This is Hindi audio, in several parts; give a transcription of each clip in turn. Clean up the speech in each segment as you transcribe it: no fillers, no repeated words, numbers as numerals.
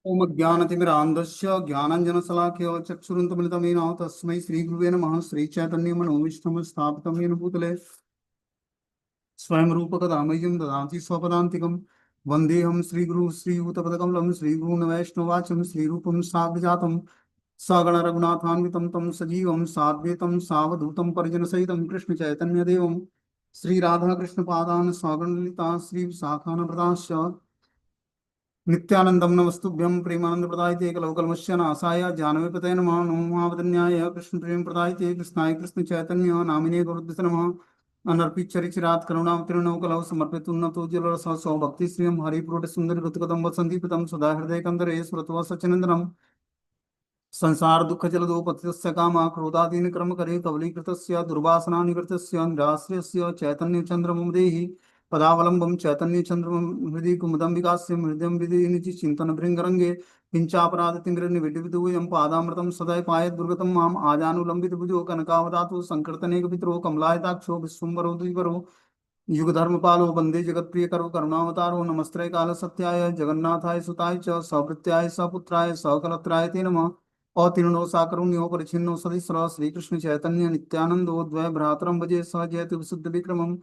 ओम ज्ञानतिमिरान्धस्य ज्ञानाञ्जनशलाकया चक्षुरुन्मिलितं येन तस्मै श्रीगुरुवे नमः। श्रीचैतन्यमनोभीष्टं स्थापितं येन भूतले स्वयं रूपकदामह्यं ददाति स्वपदान्तिकं। वन्देऽहं श्रीगुरुं श्रीयुतपदकमलं श्रीगुरून् वैष्णवाचं श्रीरूपं साग्रजातं सगण रघुनाथान्वितं तं सजीवं साद्वैतं सावधूतं परिजनसहितं कृष्णचैतन्यदेवं श्रीराधाकृष्णपादान् सगणललिता श्रीविशाखान्वितांश्च नित्यानंदम नमस्तुभ्यं प्रेमानंद प्रदायते कलौकलमस्य नासाय जानवे पतये नमः। नमो महावदन्याय कृष्ण प्रेम प्रदायते कृष्णाय कृष्ण चैतन्य नामिने गुरुद्विष नमः। अनर्पितरिचिरात् करुणावतीर्णौ कलौ समर्पित उन्नतो जलरस सौभक्ति श्रियं हरिपुरुट सुंदर गतकदम्ब संदीपितं सदा हृदय कंदरे स्मृत्वा सच्चिनंदनम् संसार दुःख जलदो पतितस्य कामा क्रोधादीन कर्म करे कवलीकृतस्य दुर्वासना निवृत्तस्य निराश्रयस्य चैतन्य चंद्रमं देहि पदावलंबं चैतन्य चंद्रमं हृदि कुमुदं विकास्य हृदयं विधि निचि चिंतन भृंगरंगे किंचापराध तिंग्र निविडिविदुयं पादामृतं सदैव पायत दुर्गतं माम आजानुलंबित भुजो कनकावदातु संकीर्तनेक पितरो कमलायताक्षो विश्वम्भरो द्विवरो युग धर्म पालो वंदे जगत प्रिय करो करुणावतारो नमस्ते काल सत्याय जगन्नाथाय सुताय च सवृत्याय सपुत्राय सकलत्राय ते नमः। अतीर्णो साकरुण्यो परिच्छिन्नो सदिस्र श्रीकृष्ण चैतन्य नित्यानंदो द्वय भ्रातरम भजे स जयतु विशुद्ध विक्रमम्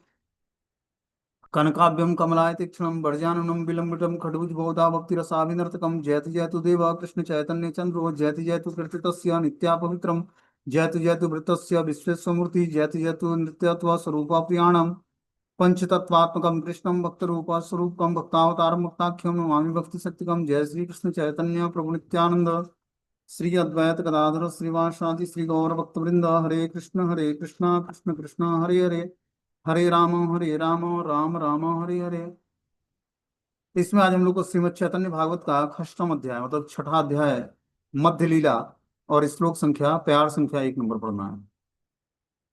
कनकाभ्यं कमलाय तीक्ष्णं वर्जाननं विलम्बितं खडूजबोधा भक्तिरसाविनर्तकं जयतु जयतु देव कृष्ण चैतन्य चंद्रो जयतु जयतु कृतितस्य नित्यापवित्रं जयतु जयतु वृत्तस्य विश्वेश्वमूर्ति जयतु जयतु नृत्यत्व स्वरूपाप्रियाणम् पंचतत्वात्मकं कृष्णं भक्तरूप स्वरूपं भक्तावतारं भक्ताख्यं नमामि भक्तिशक्तिकं। जय श्री कृष्ण चैतन्य प्रभु नित्यानंद श्री अद्वैत गदाधर श्रीवासादि श्री गौर भक्तवृंद हरे कृष्ण कृष्ण कृष्ण हरे हरे हरे राम राम राम हरे हरे। इसमें आज हम लोग को श्रीमद् चैतन्य भागवत का अष्टम अध्याय मतलब छठा अध्याय मध्य लीला और श्लोक संख्या प्यार संख्या 1 नंबर पढ़ना है।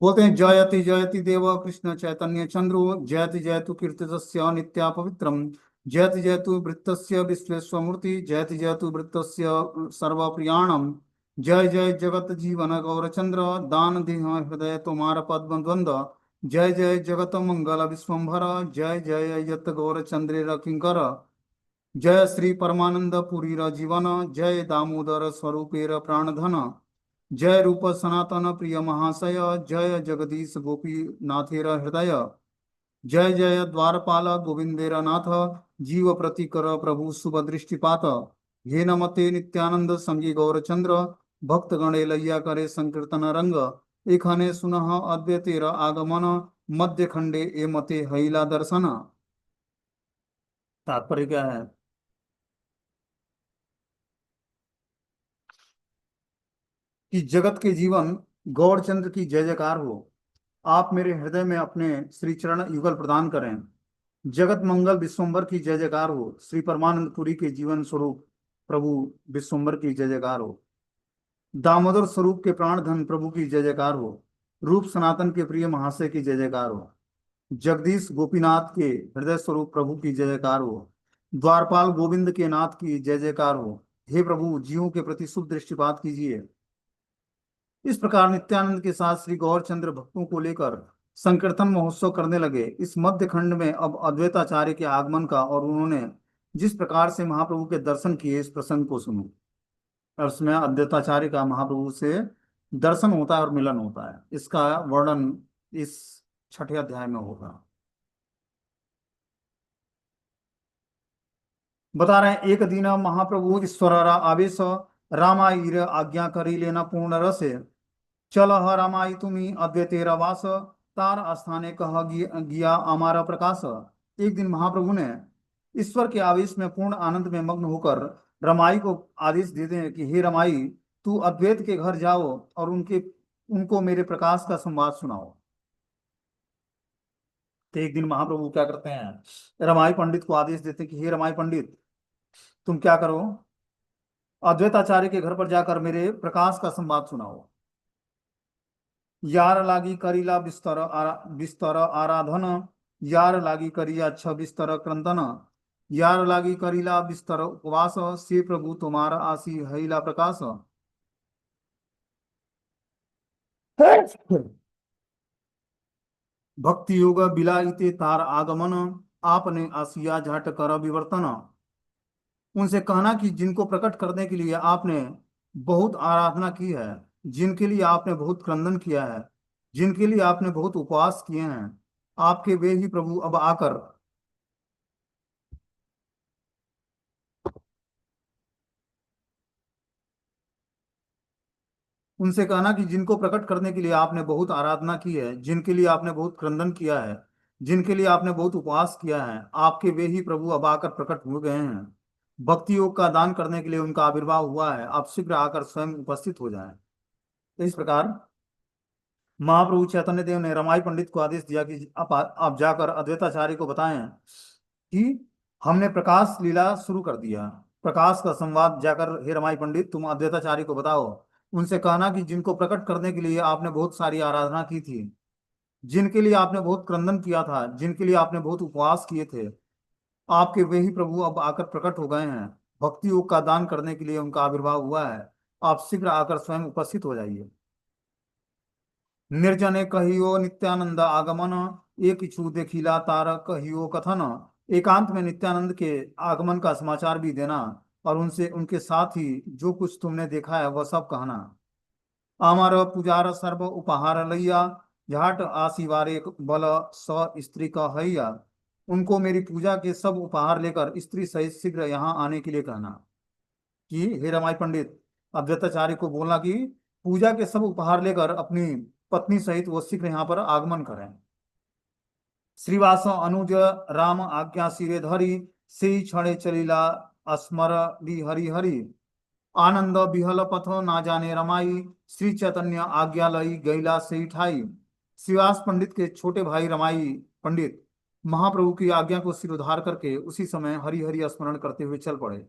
बोलते हैं जयति जयति देव कृष्ण चैतन्य चंद्रो जयति जयतु कीर्तितस्य नित्या पवित्रम जयति जयतु वृत्तस्य विश्वेश्वमूर्ति जयति जयतु वृत्तस्य सर्वप्रियाणम जय जय जगत जीवन गौरचंद्र दान देह हृदय तुम्हार पद्म द्वंद जय जय जगत मंगल विश्वम्भर जय जय यत गौरचंद्र किंकर जय श्री परमानंद पुरी जीवन जय दामोदर स्वरूपेर प्राणधन जय रूप सनातन प्रिय महाशय जय जगदीश गोपी नाथेर हृदय जय जय द्वारपाल गोविंदेर नाथ जीव प्रतिकर प्रभु शुभ दृष्टिपात हे नमते नित्यानंद समझी गौरचंद्र भक्त गणे लैया करे संकीर्तन रंग एखने सुनह अद्वैतेर आगमन मध्य खंडे ए मते हैला दर्शन। तात्पर्य क्या है कि जगत के जीवन गौरचंद्र की जय जयकार हो। आप मेरे हृदय में अपने श्री चरण युगल प्रदान करें। जगत मंगल विश्वम्बर की जय जयकार हो। श्री परमानंद पुरी के जीवन स्वरूप प्रभु विश्वम्बर की जय जयकार हो। दामोदर स्वरूप के प्राण धन प्रभु की जय जयकार हो। रूप सनातन के प्रिय महाशय की जय जयकार हो। जगदीश गोपीनाथ के हृदय स्वरूप प्रभु की जय जयकार हो। द्वारपाल गोविंद के नाथ की जय जयकार हो। हे प्रभु जीवों के प्रति शुभ दृष्टिपात कीजिए। इस प्रकार नित्यानंद के साथ श्री गौरचंद्र भक्तों को लेकर संकीर्तन महोत्सव करने लगे। इस मध्य खंड में अब अद्वैताचार्य के आगमन का और उन्होंने जिस प्रकार से महाप्रभु के दर्शन किए इस प्रसंग को सुनो। और उसमें अद्वैताचार्य का महाप्रभु से दर्शन होता है और मिलन होता है। इसका वर्णन इस छठे अध्याय में होगा। बता रहे हैं एक दिन महाप्रभु ईश्वर आवेश रामाईर आज्ञा करी लेना पूर्ण रस चल रामाई तुम्ही अद्वैतेरा वास तार स्थाने कह गिया हमारा प्रकाश। एक दिन महाप्रभु ने ईश्वर के आवेश में पूर्ण आनंद में मग्न होकर रमाई को आदेश देते हैं कि हे रमाई तू अद्वैत के घर जाओ और उनको मेरे प्रकाश का संवाद सुनाओ। तो एक दिन महाप्रभु क्या करते हैं रमाई पंडित को आदेश देते हैं कि हे रमाई पंडित तुम क्या करो अद्वैताचार्य के घर पर जाकर मेरे प्रकाश का संवाद सुनाओ। यार लागी करीला बिस्तर आराधन यार लागी करिया छ बिस्तर क्रंदन यार लागी करीला बिस्तर उपवास से प्रभु तुम्हारा आसी हैला प्रकाश। भक्ति योग बिलाइते तार आगमन आपने आसिया झाट कर विवर्तन उनसे कहना कि जिनको प्रकट करने के लिए आपने बहुत आराधना की है, जिनके लिए आपने बहुत क्रंदन किया है, जिनके लिए आपने बहुत उपवास किए हैं, आपके वे ही प्रभु अब आकर उनसे कहना कि जिनको प्रकट करने के लिए आपने बहुत आराधना की है, जिनके लिए आपने बहुत क्रंदन किया है, जिनके लिए आपने बहुत उपवास किया है, आपके वे ही प्रभु अब आकर प्रकट हो गए हैं। भक्ति योग का दान करने के लिए उनका आविर्भाव हुआ है, आप शीघ्र आकर स्वयं उपस्थित हो जाएं। तो इस प्रकार महाप्रभु चैतन्य देव ने रमाई पंडित को आदेश दिया कि आप जाकर अद्वैताचार्य को बताएं कि हमने प्रकाश लीला शुरू कर दिया। प्रकाश का संवाद जाकर, हे रमाई पंडित, तुम अद्वैताचार्य को बताओ। उनसे कहना कि जिनको प्रकट करने के लिए आपने बहुत सारी आराधना की थी, जिनके लिए आपने बहुत क्रंदन किया था, जिनके लिए आपने बहुत उपवास किए थे, आपके वे ही प्रभु अब आकर प्रकट हो गए हैं। भक्ति योग का दान करने के लिए उनका आविर्भाव हुआ है, आप शीघ्र आकर स्वयं उपस्थित हो जाइए। निर्जने कहियो नित्यानंद आगमन, एक इछु देखिला तार कहियो कथन। एकांत में नित्यानंद के आगमन का समाचार भी देना, और उनसे उनके साथ ही जो कुछ तुमने देखा है वह सब कहना। अमर पुजार सर्व उपहार लैया, झाट आशीवारे बल स स्त्री का हैया। उनको मेरी पूजा के सब उपहार लेकर स्त्री सहित शीघ्र यहाँ आने के लिए कहना। कि हे रमाई पंडित, अद्वैताचार्य को बोलना कि पूजा के सब उपहार लेकर अपनी पत्नी सहित वो शीघ्र यहाँ पर आगमन करें। श्रीवास अनुज राम आज्ञा सिरे धरी, से क्षणे चलीला अस्मर हरि हरि। आनंद बिहल पथ ना जाने रमाई, श्री चैतन्य आज्ञा लई गैला से ठाई। श्रीवास पंडित के छोटे भाई रमाई पंडित महाप्रभु की आज्ञा को सिरोधार करके उसी समय हरि हरि स्मरण करते हुए चल पड़े।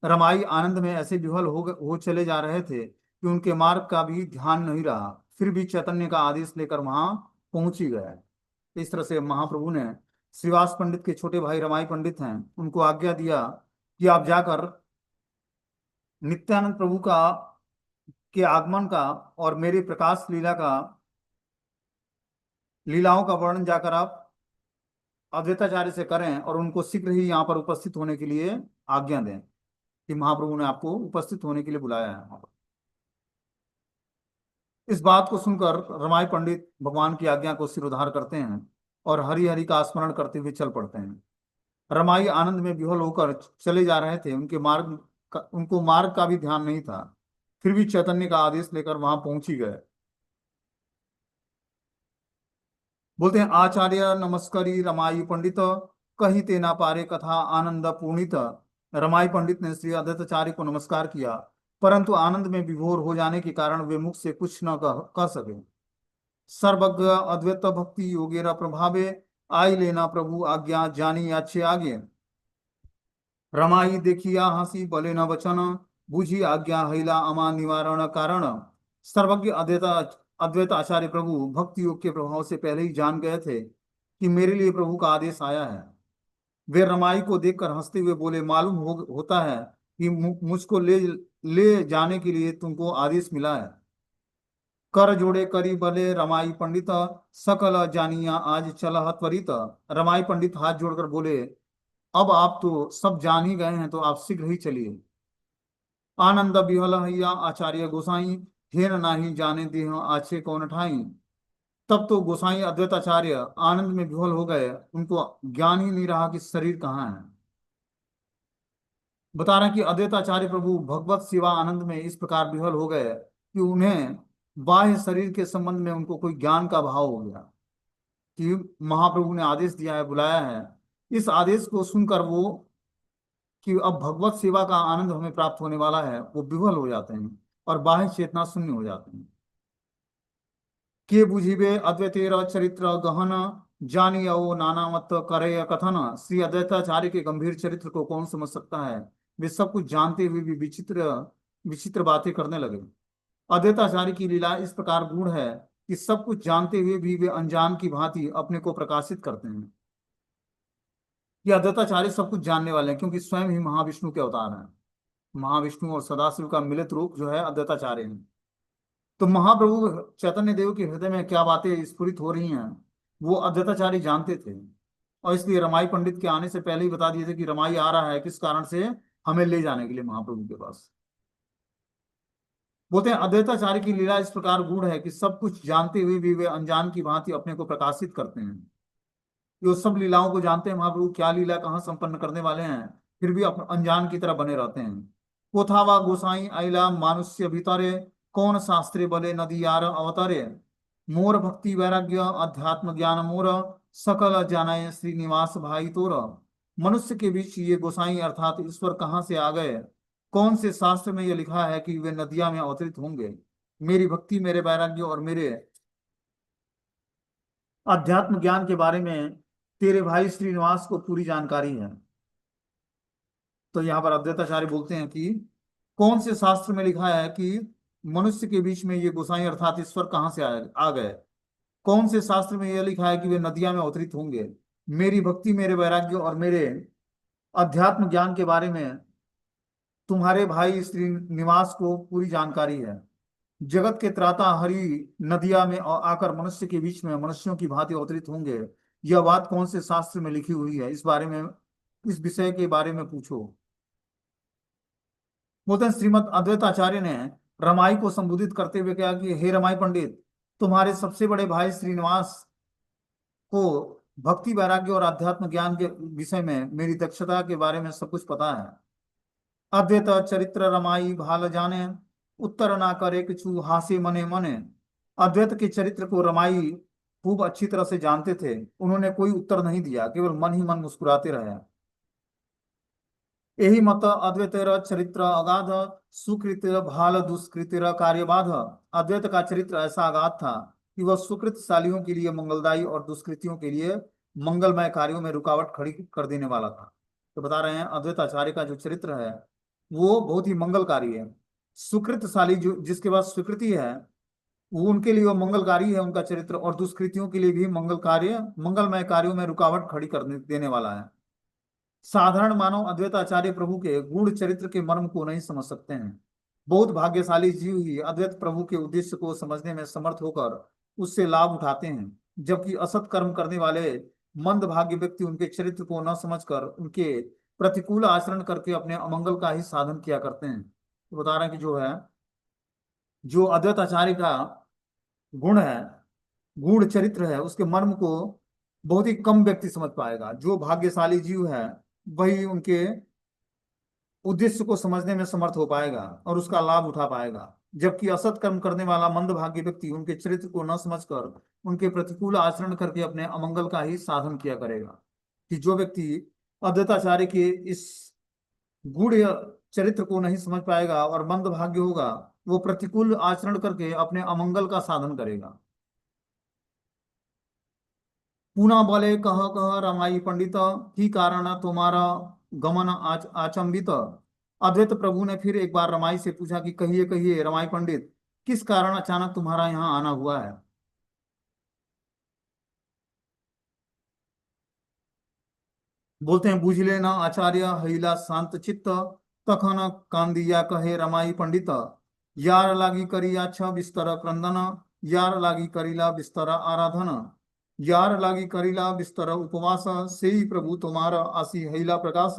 रमाई आनंद में ऐसे विह्वल हो चले जा रहे थे कि उनके मार्ग का भी ध्यान नहीं रहा, फिर भी चैतन्य का आदेश लेकर वहां पहुंच ही गए। इस तरह से महाप्रभु ने श्रीवास पंडित के छोटे भाई रमाई पंडित हैं, उनको आज्ञा दिया कि आप जाकर नित्यानंद प्रभु का के आगमन का और मेरी प्रकाश लीला का लीलाओं का वर्णन जाकर आप अद्वैताचार्य से करें, और उनको शीघ्र ही यहाँ पर उपस्थित होने के लिए आज्ञा दें कि महाप्रभु ने आपको उपस्थित होने के लिए बुलाया है। इस बात को सुनकर रमाई पंडित भगवान की आज्ञा को सिरोधार करते हैं और हरि हरि का स्मरण करते हुए चल पड़ते हैं। रमाई आनंद में विह्वल होकर चले जा रहे थे, उनको मार्ग का भी ध्यान नहीं था, फिर भी चैतन्य का आदेश लेकर वहां पहुंच ही गए। बोलते हैं, आचार्य नमस्कारी रमाई पंडित, कही ते ना पारे कथा आनंद पूर्णित। रमाई पंडित ने श्री अद्वैताचार्य को नमस्कार किया, परंतु आनंद में विभोर हो जाने के कारण वे मुख से कुछ न कह सके। सर्वज्ञ अद्वैत भक्ति योगेरा प्रभावे, आई लेना प्रभु आज्ञा जानी अच्छे आगे। रमाई देखिया हंसी बले न वचन, बुझी आज्ञा हैला अमा निवारण कारण। सर्वज्ञ अद्वैत आचार्य प्रभु भक्ति योग के प्रभाव से पहले ही जान गए थे कि मेरे लिए प्रभु का आदेश आया है। वे रमाई को देखकर हंसते हुए बोले, मालूम होता है कि मुझको ले ले जाने के लिए तुमको आदेश मिला है। कर जोड़े करी बले रमाई पंडित, सकल जानिया आज चलह त्वरित। रमाई पंडित हाथ जोड़कर बोले, अब आप तो सब जान ही गए हैं, तो आप शीघ्र ही चलिए। आनंद बिहल हैया आचार्य गोसाई, हेर नाही जाने देह आछे कौन ठाई। तब तो गोसाई अद्वैताचार्य आनंद में विह्वल हो गए, उनको ज्ञान ही नहीं रहा कि शरीर कहाँ है। बता रहे हैं कि अद्वैताचार्य प्रभु भगवत सेवा आनंद में इस प्रकार विह्वल हो गए कि उन्हें बाह्य शरीर के संबंध में उनको कोई ज्ञान का भाव हो गया कि महाप्रभु ने आदेश दिया है, बुलाया है। इस आदेश को सुनकर वो कि अब भगवत सेवा का आनंद हमें प्राप्त होने वाला है, वो विह्वल हो जाते हैं और बाह्य चेतना शून्य हो जाते हैं। के बुझिबे अद्वैतेर चरित्र गहन, जानियो नाना मत करे कथन। श्री अद्वैताचार्य के गंभीर चरित्र को कौन समझ सकता है, वे सब कुछ जानते हुए भी विचित्र विचित्र बातें करने लगे। अद्वैताचार्य की लीला इस प्रकार गूढ़ है कि सब कुछ जानते हुए भी वे अनजान की भांति अपने को प्रकाशित करते हैं। ये अद्वैताचार्य सब कुछ जानने वाले हैं, क्योंकि स्वयं ही महाविष्णु के अवतार हैं। महाविष्णु और सदाशिव का मिलित रूप जो है अद्वैताचार्य है। तो महाप्रभु चैतन्य देव के हृदय में क्या बातें स्फुरित हो रही हैं, वो अद्वैताचार्य जानते थे, और इसलिए रमाई पंडित के आने से पहले ही बता दिए थे कि रमाई आ रहा है, किस कारण से, हमें ले जाने के लिए महाप्रभु के पास। बोलते हैं अद्वैताचार्य की लीला इस प्रकार गूढ़ है कि सब कुछ जानते हुए भी वे अनजान की भांति अपने को प्रकाशित करते हैं। ये सब लीलाओं को जानते हैं महाप्रभु क्या लीला कहाँ संपन्न करने वाले हैं, फिर भी अनजान की तरह बने रहते हैं। कोथावा गोसाई आइला मानुष्य भीतरे, कौन शास्त्रे बले नदी यार अवतरे, मोर भक्ति वैराग्य अध्यात्म ज्ञान मोर, सकल जानाय श्रीनिवास भाई तोर। मनुष्य के बीच ये गोसाई अर्थात ईश्वर कहाँ से आ गए, कौन से शास्त्र में यह लिखा है कि वे नदिया में अवतरित होंगे। मेरी भक्ति मेरे वैराग्य और मेरे अध्यात्म ज्ञान के बारे में तेरे भाई श्रीनिवास को पूरी जानकारी है। तो यहाँ पर अद्वैताचार्य बोलते हैं कि कौन से शास्त्र में लिखा है कि मनुष्य के बीच में ये गोसाई अर्थात ईश्वर कहाँ से आ गए, कौन से शास्त्र में यह लिखा है कि वे नदिया में अवतरित होंगे। मेरी भक्ति मेरे वैराग्य और मेरे अध्यात्म ज्ञान के बारे में तुम्हारे भाई श्रीनिवास को पूरी जानकारी है। जगत के त्राता हरि नदिया में आकर मनुष्य के बीच में मनुष्यों की भांति अवतरित होंगे, यह बात कौन से शास्त्र में लिखी हुई है, इस बारे में, इस विषय के बारे में पूछो। बोलते हैं श्रीमद अद्वैताचार्य ने रमाई को संबोधित करते हुए कहा कि हे रमाई पंडित, तुम्हारे सबसे बड़े भाई श्रीनिवास को भक्ति वैराग्य और अध्यात्म ज्ञान के विषय में मेरी दक्षता के बारे में सब कुछ पता है। अद्वैत चरित्र रमाई भाल जाने, उत्तर ना करे किछु हासे मने मने। अद्वैत के चरित्र को रमाई खूब अच्छी तरह से जानते थे, उन्होंने कोई उत्तर नहीं दिया, केवल मन ही मन मुस्कुराते रहे। यही मत अद्वैतेर चरित्र अगाध, सुकृतिर भाल दुष्कृतिर कार्यबाध। अद्वैत का चरित्र ऐसा अगाध था कि वह सुकृतशालियों के लिए मंगलदायी और दुष्कृतियों के लिए मंगलमय कार्यों में रुकावट खड़ी कर देने वाला था। तो बता रहे हैं अद्वैताचार्य का जो चरित्र है वो बहुत ही मंगलकारी है। सुकृतशाली जो जिसके पास स्वीकृति है वो उनके लिए वो मंगलकारी है उनका चरित्र, और दुष्कृतियों के लिए भी मंगलमय कार्यों में रुकावट खड़ी कर देने वाला है। साधारण मानव अद्वैताचार्य प्रभु के गूढ़ चरित्र के मर्म को नहीं समझ सकते हैं। बहुत भाग्यशाली जीव ही अद्वैत प्रभु के उद्देश्य को समझने में समर्थ होकर उससे लाभ उठाते हैं, जबकि असत कर्म करने वाले मंद भाग्य व्यक्ति उनके चरित्र को न समझकर उनके प्रतिकूल आचरण करके अपने अमंगल का ही साधन किया करते हैं। तो बता रहे हैं कि जो है, जो अद्वैताचार्य का गुण है, गूढ़ चरित्र है, उसके मर्म को बहुत ही कम व्यक्ति समझ पाएगा। जो भाग्यशाली जीव है वही उनके उद्देश्य को समझने में समर्थ हो पाएगा और उसका लाभ उठा पाएगा, जबकि असत कर्म करने वाला मंदभागी व्यक्ति उनके चरित्र को न समझकर उनके प्रतिकूल आचरण करके अपने अमंगल का ही साधन किया करेगा। कि जो व्यक्ति अद्वैताचार्य के इस गूढ़ चरित्र को नहीं समझ पाएगा और मंदभाग्य होगा, वो प्रतिकूल आचरण करके अपने अमंगल का साधन करेगा। पुनः बोले कह कह रमाई पंडित, की कारण तुम्हारा गमन आचंबित। अद्वैत प्रभु ने फिर एक बार रमाई से पूछा कि कहिए कहिए रमाई पंडित, किस कारण अचानक तुम्हारा यहाँ आना हुआ है। बोलते हैं बुझ लेना आचार्य हईला शांत चित्त, तखन कांदिया कहे रमाई पंडित। यार लागी करिया छ बिस्तर क्रंदन, यार लागी करिला बिस्तर आराधन, यार लागी करिला बिस्तर उपवास, सेई प्रभु तुम्हारा आसी हईला प्रकाश।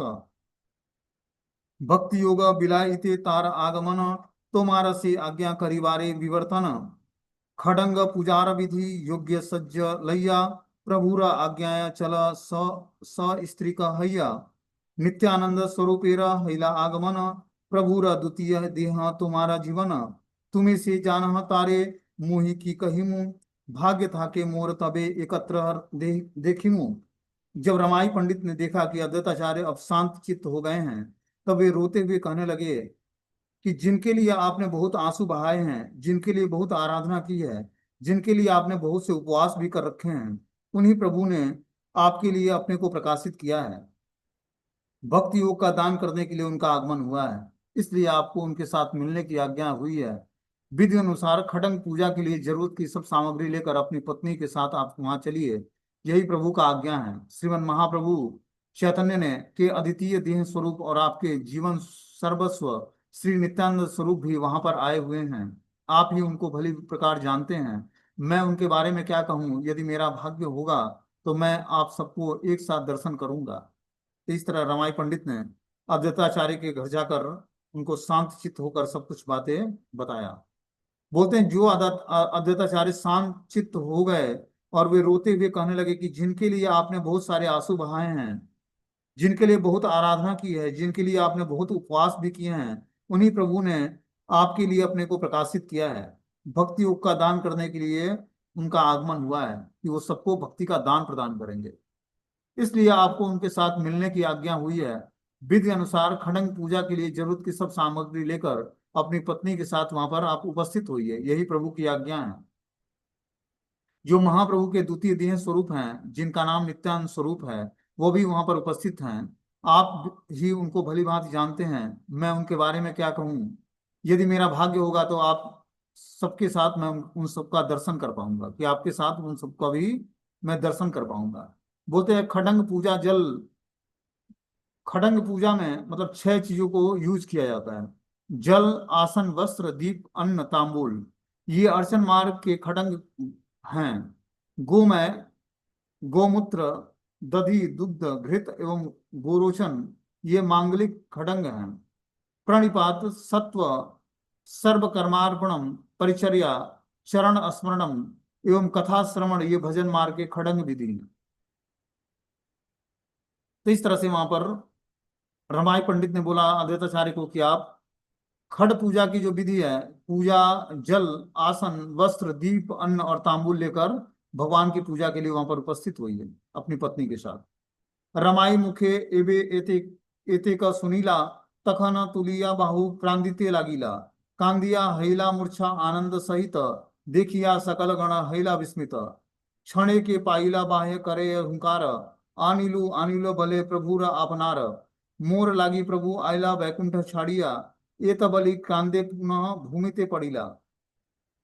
भक्ति योग बिलाइते तार आगमन, तुम्हारा से आज्ञा करिवारे विवर्तन। खडंग पुजार विधि योग्य सज्ज लैया, प्रभुर आज्ञा चल स स स्त्री का हैया। नित्यानंद स्वरूपेर हैला आगमन, प्रभुर द्वितीय देह तुम्हारा जीवन। तुम्हें से जान तारे मोहि की कहिमु, भाग्य था के मोर तबे एकत्र देखिमु। जब रमाई पंडित ने देखा कि अद्वैताचार्य अब शांत चित्त हो गए हैं, तब वे रोते हुए कहने लगे कि जिनके लिए आपने बहुत आंसू बहाए हैं, जिनके लिए बहुत आराधना की है, जिनके लिए आपने बहुत से उपवास भी कर रखे हैं, उन्हीं प्रभु ने आपके लिए अपने को प्रकाशित किया है। भक्ति योग का दान करने के लिए उनका आगमन हुआ है, इसलिए आपको उनके साथ मिलने की आज्ञा हुई है। विधि अनुसार खडंग पूजा के लिए जरूरत की सब सामग्री लेकर अपनी पत्नी के साथ आप वहां चलिए, यही प्रभु का आज्ञा है। श्रीमन महाप्रभु चैतन्य ने के अद्वितीय देह स्वरूप और आपके जीवन सर्वस्व श्री नित्यानंद स्वरूप भी वहां पर आए हुए हैं। आप ही उनको भली प्रकार जानते हैं। मैं उनके बारे में क्या कहूँ, यदि मेरा भाग्य होगा तो मैं आप सबको एक साथ दर्शन करूंगा। इस तरह रमाई पंडित ने अद्वैताचार्य के घर जाकर उनको शांत चित्त होकर सब कुछ बातें बताया। बोलते हैं जो अद्वैताचार्य शांत चित्त हो गए और वे रोते हुए कहने लगे कि जिनके लिए आपने बहुत सारे आंसू बहाए हैं, जिनके लिए बहुत आराधना की है, जिनके लिए आपने बहुत उपवास भी किए हैं, उन्हीं प्रभु ने आपके लिए अपने को प्रकाशित किया है। भक्ति योग का दान करने के लिए उनका आगमन हुआ है कि वो सबको भक्ति का दान प्रदान करेंगे। इसलिए आपको उनके साथ मिलने की आज्ञा हुई है। विधि अनुसार खड़ंग पूजा के लिए जरूरत की सब सामग्री लेकर अपनी पत्नी के साथ वहां पर आप उपस्थित होइए, यही प्रभु की आज्ञा है। जो महाप्रभु के द्वितीय देह स्वरूप हैं, जिनका नाम नित्यानंद स्वरूप है, वो भी वहां पर उपस्थित हैं। आप ही उनको भली भांति जानते हैं, मैं उनके बारे में क्या कहूँ। यदि मेरा भाग्य होगा तो आप सबके साथ मैं उन सबका दर्शन कर पाऊंगा, कि आपके साथ उन सबका भी मैं दर्शन कर पाऊंगा। बोलते हैं खडंग पूजा जल, खडंग पूजा में मतलब 6 चीजों को यूज किया जाता है। जल, आसन, वस्त्र, दीप, अन्न, तांबूल, ये अर्चन मार्ग के खडंग हैं। गोमय, गोमूत्र, दधि, दुग्ध, घृत एवं गोरोचन, ये मांगलिक खडंग हैं। प्रणिपात, सत्व, सर्वकर्मार्पणम, परिचर्या, चरण स्मरणम एवं कथा श्रवण, ये भजन मार्ग के खडंग विधि हैं। तो इस तरह से वहां पर रमाई पंडित ने बोला अद्वैताचार्य को कि आप खड़ पूजा की जो विधि है, पूजा, जल, आसन, वस्त्र, दीप, अन्न और तांबूल लेकर भगवान की पूजा के लिए वहां पर उपस्थित हुई है अपनी पत्नी के साथ। रमाई मुखे एबे एते एते का सुनीला, तखन तुलिया बाहु प्रांदिते लागिला, कांदिया हैला मूर्छा आनंद सहित, देखिया सकल गण हैला विस्मित, क्षणे के पाइला बाह्य करे हुंकार, आनिलु आनिलो भले प्रभुर आपनार, मोर लागी प्रभु आयला वैकुंठ छाड़िया, ये तबली कांदे पुनः भूमि ते पड़ीला।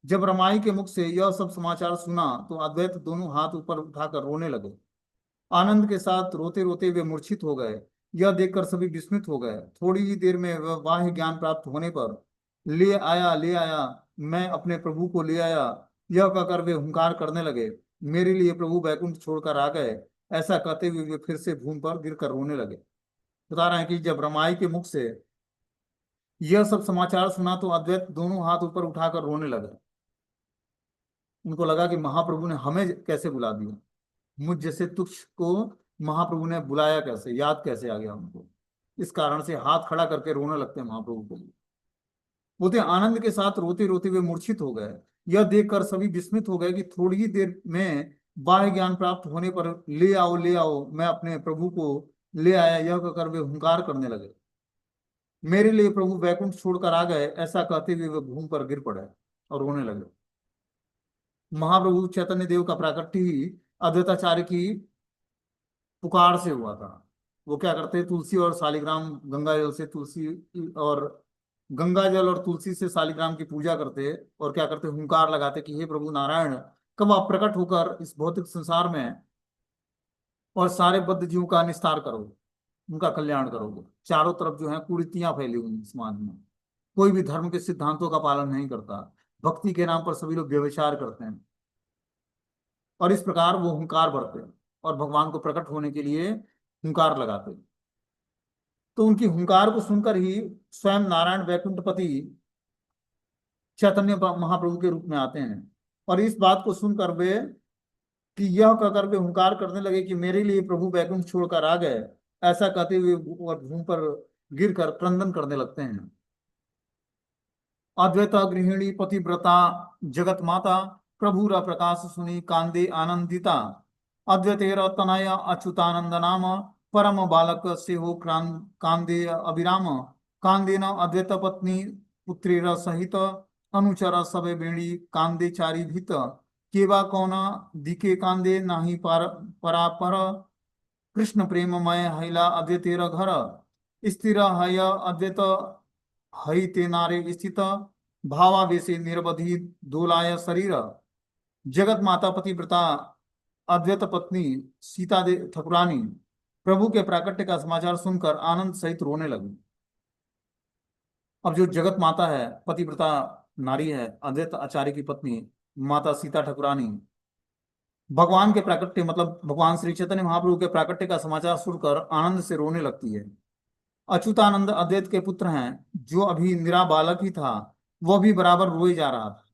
जब रमाई के मुख से यह सब समाचार सुना तो अद्वैत दोनों हाथ ऊपर उठाकर रोने लगे। आनंद के साथ रोते रोते वे मूर्छित हो गए। यह देखकर सभी विस्मित हो गए। थोड़ी ही देर में वह बाह्य ज्ञान प्राप्त होने पर ले आया, मैं अपने प्रभु को ले आया, यह कहकर वे हुंकार करने लगे। मेरे लिए प्रभु बैकुंठ छोड़कर आ गए, ऐसा कहते हुए वे फिर से भूमि पर गिरकर रोने लगे। बता रहे हैं कि जब रमाई के मुख से यह सब समाचार सुना तो अद्वैत दोनों हाथ ऊपर उठाकर रोने लगे। उनको लगा कि महाप्रभु ने हमें कैसे बुला दिया, मुझ जैसे तुच्छ को महाप्रभु ने बुलाया कैसे, याद कैसे आ गया उनको। इस कारण से हाथ खड़ा करके रोने लगते हैं महाप्रभु के लिए। बोलते हैं, आनंद के साथ रोते रोते वे मूर्छित हो गए। यह देखकर सभी विस्मित हो गए कि थोड़ी ही देर में बाह्य ज्ञान प्राप्त होने पर ले आओ, मैं अपने प्रभु को ले आया, यह कहकर वे हुंकार करने लगे। मेरे लिए प्रभु वैकुंठ छोड़कर आ गए, ऐसा कहते हुए वे भूमि पर गिर पड़े और रोने लगे। महाप्रभु चैतन्य देव का प्राकट्य ही अद्वैताचार्य की पुकार से हुआ था। वो क्या करते, तुलसी और शालिग्राम, गंगा जल से तुलसी और गंगा जल और तुलसी से शालिग्राम की पूजा करते, और क्या करते, हुंकार लगाते कि हे प्रभु नारायण, कब आप प्रकट होकर इस भौतिक संसार में और सारे बद्ध जीवों का निस्तार करोगे, उनका कल्याण करोगे। चारों तरफ जो है कुरीतियां फैली हुई हैं समाज में, कोई भी धर्म के सिद्धांतों का पालन नहीं करता, भक्ति के नाम पर सभी लोग व्यभिचार करते हैं। और इस प्रकार वो हुंकार भरते हैं और भगवान को प्रकट होने के लिए हुंकार लगाते हैं। तो उनकी हुंकार को सुनकर ही स्वयं नारायण वैकुंठपति चैतन्य महाप्रभु के रूप में आते हैं। और इस बात को सुनकर वे कि यह कहकर वे हुंकार करने लगे कि मेरे लिए प्रभु वैकुंठ छोड़कर आ गए, ऐसा कहते हुए और भूमि पर गिरकर क्रंदन करने लगते हैं। अद्वैत गृहिणी पतिव्रता जगत माता, प्रभुर प्रकाश सुनी कांदे आनंदिता, अद्वैतेर तनय अच्युतानंद नाम, परम बालक से हो कांदे अविराम, कांदेन अद्वैत पत्नी पुत्रेर सहित, अनुचर सबे बेणी कांदे चारी भीत, केवा कौन दिके कांदे नाही पर परापर, कृष्ण प्रेममय हैला अद्वैतेर घर, स्थिर हय अद्वैत हई ते नारे स्थित, भावावेशे निरवधि दोलाय शरीर, जगत माता पतिव्रता अद्वैत पत्नी सीता दे ठकुरानी प्रभु के प्राकट्य का समाचार सुनकर आनंद सहित रोने लगी। अब जो जगत माता है, पतिव्रता नारी है, अद्वैत आचार्य की पत्नी माता सीता ठकुरानी, भगवान के प्राकट्य मतलब भगवान श्री चैतन्य महाप्रभु के प्राकट्य का समाचार सुनकर आनंद से रोने लगती है। अच्युतानंद अद्वैत के पुत्र हैं, जो अभी निरा बालक ही था, वह भी बराबर रोए जा रहा था।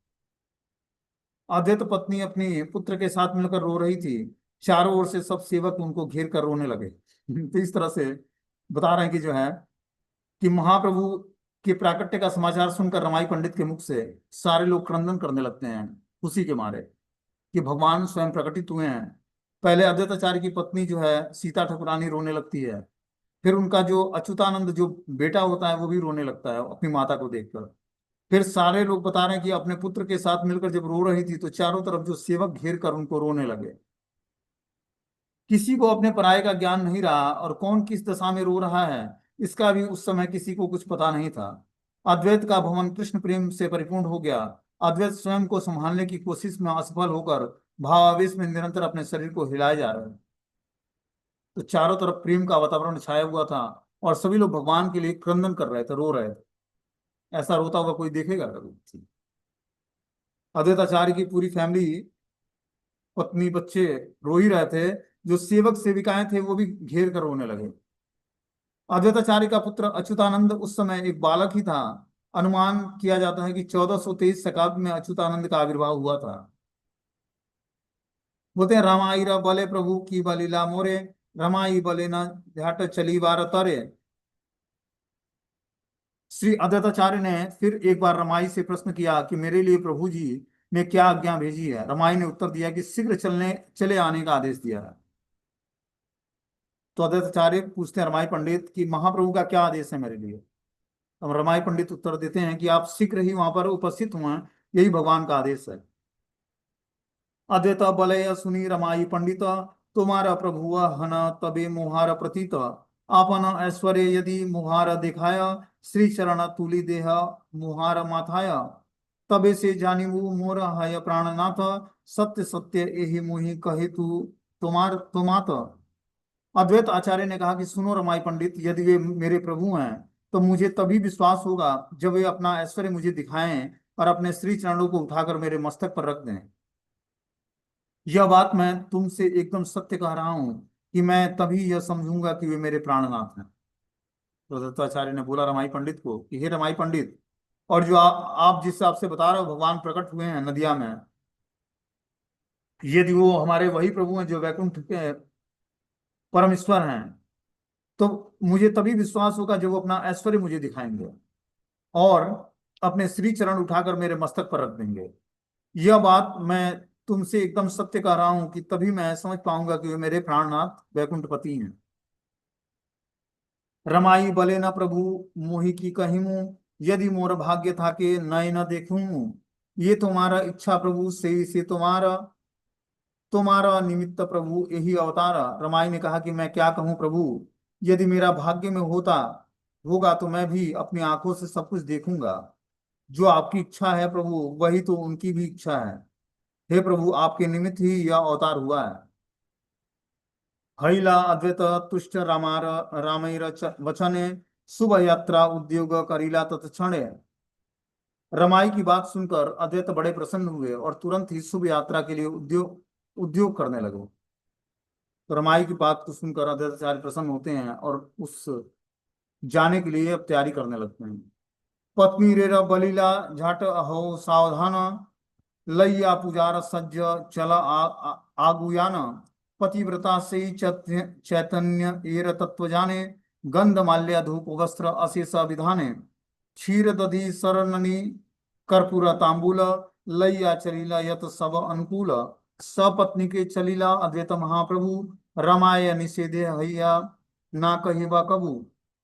अद्वैत पत्नी अपनी पुत्र के साथ मिलकर रो रही थी। चारों ओर से सब सेवक उनको घेर कर रोने लगे। तो इस तरह से बता रहे हैं कि जो है कि महाप्रभु के प्राकट्य का समाचार सुनकर रमाई पंडित के मुख से सारे लोग क्रंदन करने लगते हैं खुशी के मारे कि भगवान स्वयं प्रकटित हुए हैं। पहले अद्वैताचार्य की पत्नी जो है सीता ठाकुरानी रोने लगती है। फिर उनका जो अच्युतानंद जो बेटा होता है वो भी रोने लगता है अपनी माता को देखकर। फिर सारे लोग बता रहे हैं कि अपने पुत्र के साथ मिलकर जब रो रही थी तो चारों तरफ जो सेवक घेर कर उनको रोने लगे। किसी को अपने पराये का ज्ञान नहीं रहा और कौन किस दशा में रो रहा है इसका भी उस समय किसी को कुछ पता नहीं था। अद्वैत का भवन कृष्ण प्रेम से परिपूर्ण हो गया। अद्वैत स्वयं को संभालने की कोशिश में असफल होकर भावावेश में निरंतर अपने शरीर को हिलाए जा रहे हैं। तो चारों तरफ प्रेम का वातावरण छाया हुआ था और सभी लोग भगवान के लिए क्रंदन कर रहे थे, रो रहे थे। ऐसा रोता हुआ कोई देखेगा कभी? अद्वैताचार्य की पूरी फैमिली, पत्नी बच्चे रो ही रहे थे। जो सेवक सेविकाएं थे वो भी घेर कर रोने लगे। अद्वैताचार्य का पुत्र अच्युतानंद उस समय एक बालक ही था। अनुमान किया जाता है कि 1423 शताब्दी में अच्युतानंद का आविर्भाव हुआ था। बोलते हैं रामाईरा बले प्रभु की बलीला मोरे, रमाई बले न झाट चली बार तरे। श्री अद्वैताचार्य ने फिर एक बार रमाई से प्रश्न किया कि मेरे लिए प्रभु जी ने क्या आज्ञा भेजी है। रमाई ने उत्तर दिया कि शीघ्र चले आने का आदेश दिया है। तो अद्वैताचार्य पूछते हैं रमाई पंडित कि महाप्रभु का क्या आदेश है मेरे लिए। अब रमाई पंडित उत्तर देते हैं कि आप शीघ्र ही वहां पर उपस्थित हुए, यही भगवान का आदेश है। अद्वैत बलय सुनी रमाई पंडित, तुम्हारा प्रभु हन तबे मुहार प्रतीत। आपन ऐश्वर्य यदि मुहार दिखाया, श्री चरण तुली देह मुहार माथाया। तबे से जानिबू मोर हय प्राणनाथ, सत्य सत्य एहि मुहि कहे तू तुमात। अद्वैत आचार्य ने कहा कि सुनो रमाई पंडित, यदि वे मेरे प्रभु हैं तो मुझे तभी विश्वास होगा जब वे अपना ऐश्वर्य मुझे दिखाएं और अपने श्री चरणों को उठाकर मेरे मस्तक पर रख दें। यह बात मैं तुमसे एकदम सत्य कह रहा हूं कि मैं तभी यह समझूंगा कि वे मेरे प्राणनाथ हैं। तो दत्ताचार्य ने बोला रमाई पंडित को कि हे रमाई पंडित, और जो आप जिस हिसाब से बता रहे हो भगवान प्रकट हुए हैं नदिया में, यदि वो हमारे वही प्रभु हैं जो वैकुंठ के परमेश्वर हैं, तो मुझे तभी विश्वास होगा जब वो अपना ऐश्वर्य मुझे दिखाएंगे और अपने श्री चरण उठाकर मेरे मस्तक पर रख देंगे। यह बात मैं तुमसे एकदम सत्य कह रहा हूं कि तभी मैं समझ पाऊंगा कि वे मेरे प्राणनाथ वैकुंठपति हैं। रमाई बले न प्रभु मोहि की कहिमु, यदि मोर भाग्य था के नय न देखूं। ये तुम्हारा इच्छा प्रभु से तुम्हारा तुम्हारा निमित्त प्रभु यही अवतारा। रमाई ने कहा कि मैं क्या कहूँ प्रभु, यदि मेरा भाग्य में होगा तो मैं भी अपनी आंखों से सब कुछ देखूंगा। जो आपकी इच्छा है प्रभु वही तो उनकी भी इच्छा है। हे प्रभु, आपके निमित्त ही यह अवतार हुआ है। हईला अद्वैत तुष्ट रामैर वचने, शुभ यात्रा उद्योग करीला तत्क्षणे। रमाई की बात सुनकर अद्वैत बड़े प्रसन्न हुए और तुरंत ही शुभ यात्रा के लिए उद्योग उद्योग करने लगे। तो रमाई की बात को सुनकर अद्वैताचार्य प्रसन्न होते हैं और उस जाने के लिए अब तैयारी करने लगते हैं। पत्नी रेरा बलीला झाट हो सावधान, लैया पुजार सज्ज चला आगुयान। पतिव्रता से चैतन्य एर तत्व जाने, गंध माल्य धूप वस्त्र अशेष विधाने। क्षीर दधि सरननी कर्पूर तांबूल, लैया चलीला यत सब अनुकूल। सपत्नी के चलीला अद्वैत महाप्रभु, रमाय निषेधे हैया ना कहिबा कबू।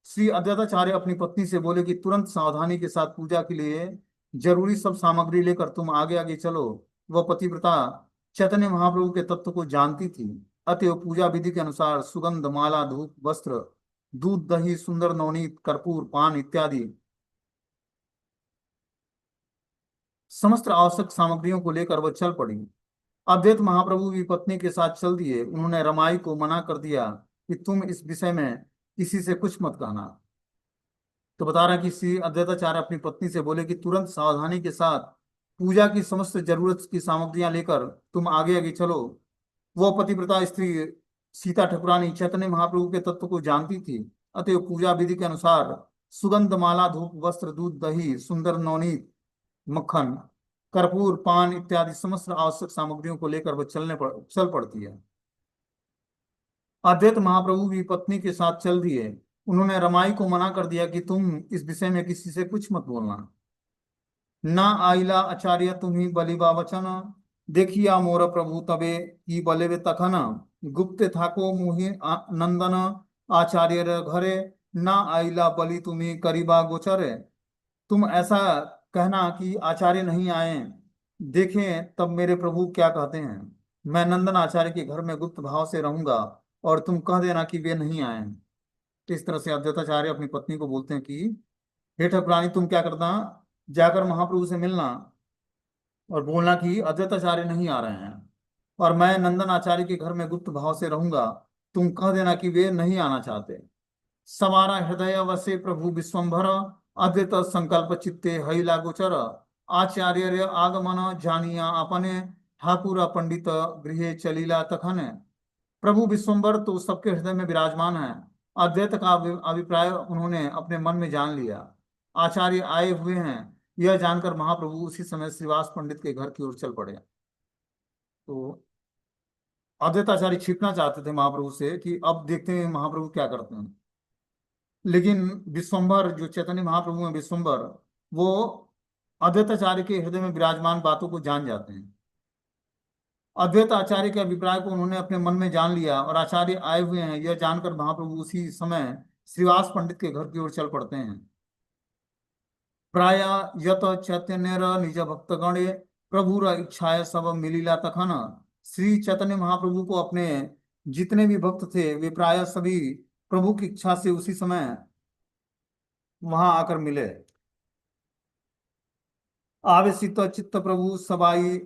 श्री अद्वैताचार्य अपनी पत्नी से बोले कि तुरंत सावधानी के साथ पूजा के लिए जरूरी सब सामग्री लेकर तुम आगे आगे चलो। वह पतिव्रता चैतन्य महाप्रभु के तत्व को जानती थी, अतएव पूजा विधि के अनुसार सुगंध माला धूप वस्त्र दूध दही सुंदर नवनीत कर्पूर पान इत्यादि समस्त आवश्यक सामग्रियों को लेकर वह चल पड़ी। अद्वैत महाप्रभु भी पत्नी के साथ चल दिए। उन्होंने रमाई को मना कर दिया कि तुम इस विषय में किसी से कुछ मत कहना। तो बता रहा कि श्री अद्वैताचार्य अपनी पत्नी से बोले कि तुरंत सावधानी के साथ पूजा की समस्त जरूरत की सामग्रियां लेकर तुम आगे आगे चलो। वह पतिव्रता स्त्री सीता ठाकुरानी चैतन्य महाप्रभु के तत्व को जानती थी, अतएव पूजा विधि के अनुसार सुगंध माला धूप वस्त्र दूध दही सुंदर नवनीत मक्खन कर्पूर पान इत्यादि समस्त आवश्यक सामग्रियों को लेकर वह चल पड़ती है। अद्वैत महाप्रभु भी पत्नी के साथ चल दिए। उन्होंने रमाई को मना कर दिया कि तुम इस विषय में किसी से कुछ मत बोलना। ना आइला आचार्य तुम्ही बलिबा वचन देखिया मोर प्रभु तबे की बलेवे तखन गुप्त थाको मुहि नंदन आचार्य घरे ना आइला बलि तुम्ही करीबा गोचरे। तुम ऐसा कहना कि आचार्य नहीं आए, देखें तब मेरे प्रभु क्या कहते हैं। मैं नंदन आचार्य के घर में गुप्त भाव से रहूंगा और तुम कह देना कि वे नहीं आए। तो इस तरह से अद्वैताचार्य अपनी पत्नी को बोलते हैं कि हे ठाकुरानी तुम क्या करना, जाकर महाप्रभु से मिलना और बोलना कि अद्वैताचार्य नहीं आ रहे हैं और मैं नंदन आचार्य के घर में गुप्त भाव से रहूंगा, तुम कह देना कि वे नहीं आना चाहते। सवारा हृदय वसे प्रभु विश्वम्भर अद्वैत संकल्प चित्ते हईला गोचर आचार्य आगमन जानिया अपने ठाकुर पंडित गृह चलीला तखन। प्रभु विश्वम्भर तो सबके हृदय में विराजमान है। अद्वैत का अभिप्राय उन्होंने अपने मन में जान लिया। आचार्य आए हुए हैं यह जानकर महाप्रभु उसी समय श्रीवास पंडित के घर की ओर चल पड़े। तो अद्वैताचार्य छिपना चाहते थे महाप्रभु से कि अब देखते हैं महाप्रभु क्या करते हैं, लेकिन विश्वम्भर जो चैतन्य महाप्रभु हैं विश्वम्भर वो अद्वैताचार्य के हृदय में विराजमान बातों को जान जाते हैं। अद्वैत आचार्य के अभिप्राय को उन्होंने अपने मन में जान लिया और आचार्य आए हुए हैं यह जानकर महाप्रभु उसी समय श्रीवास पंडित के घर की ओर चल पड़ते हैं। प्राय यत चैतन्य निज भक्तगणे प्रभुर इच्छाए सब मिलीला तखन। श्री चैतन्य महाप्रभु को अपने जितने भी भक्त थे वे प्राय सभी प्रभु की इच्छा से उसी समय वहां आकर मिले। आवेशित चित्त प्रभु सबाई